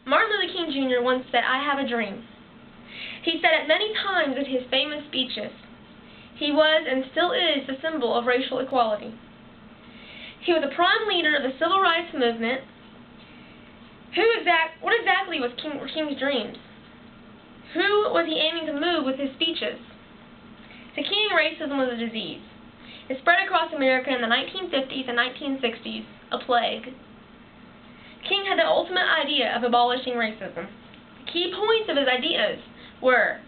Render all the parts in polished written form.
Martin Luther King Jr. once said, "I have a dream." He said it many times in his famous speeches. He was and still is the symbol of racial equality. He was a prime leader of the civil rights movement. What exactly was King's dreams? Who was he aiming to move with his speeches? To King, racism was a disease. It spread across America in the 1950s and 1960s, a plague. King had the ultimate idea of abolishing racism. The key points of his ideas were: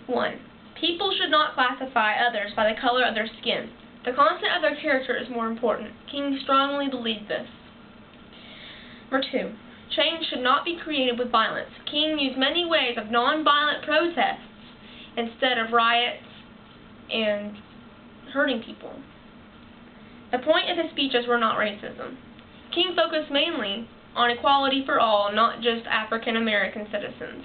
1. People should not classify others by the color of their skin. The content of their character is more important. King strongly believed this. Number 2. Change should not be created with violence. King used many ways of nonviolent protests instead of riots and hurting people. The point of his speeches were not racism. King focused mainly on equality for all, not just African American citizens.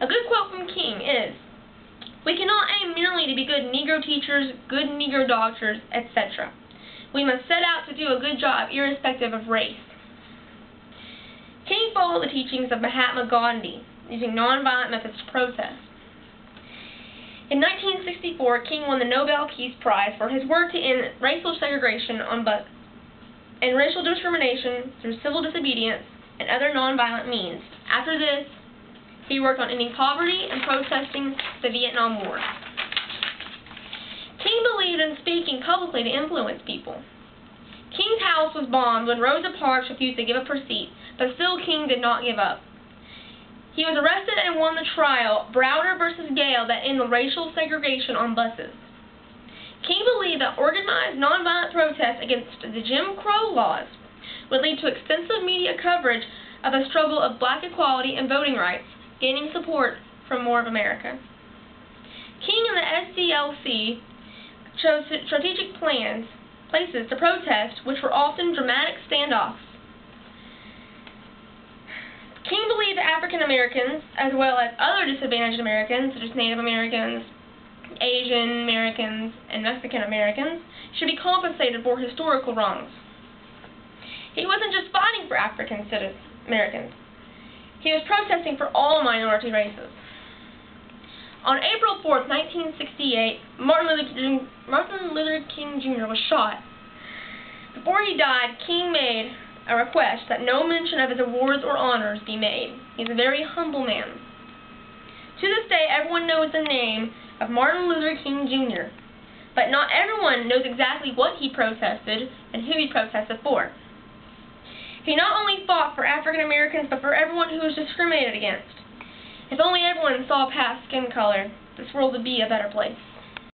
A good quote from King is, "We cannot aim merely to be good Negro teachers, good Negro doctors, etc. We must set out to do a good job irrespective of race." King followed the teachings of Mahatma Gandhi, using nonviolent methods to protest. In 1964, King won the Nobel Peace Prize for his work to end racial segregation and racial discrimination through civil disobedience and other nonviolent means. After this, he worked on ending poverty and protesting the Vietnam War. King believed in speaking publicly to influence people. King's house was bombed when Rosa Parks refused to give up her seat, but still King did not give up. He was arrested and won the trial, Browder versus Gale, that ended racial segregation on buses. King believed that organized nonviolent protests against the Jim Crow laws would lead to extensive media coverage of the struggle of black equality and voting rights, gaining support from more of America. King and the SCLC chose strategic places to protest, which were often dramatic standoffs. King believed that African Americans, as well as other disadvantaged Americans, such as Native Americans, Asian Americans, and Mexican Americans, should be compensated for historical wrongs. He wasn't just fighting for African Americans. He was protesting for all minority races. On April 4th, 1968, Martin Luther King Jr. was shot. Before he died, King made a request that no mention of his awards or honors be made. He's a very humble man. To this day, everyone knows the name of Martin Luther King Jr., but not everyone knows exactly what he protested and who he protested for. He not only fought for African Americans, but for everyone who was discriminated against. If only everyone saw past skin color, this world would be a better place.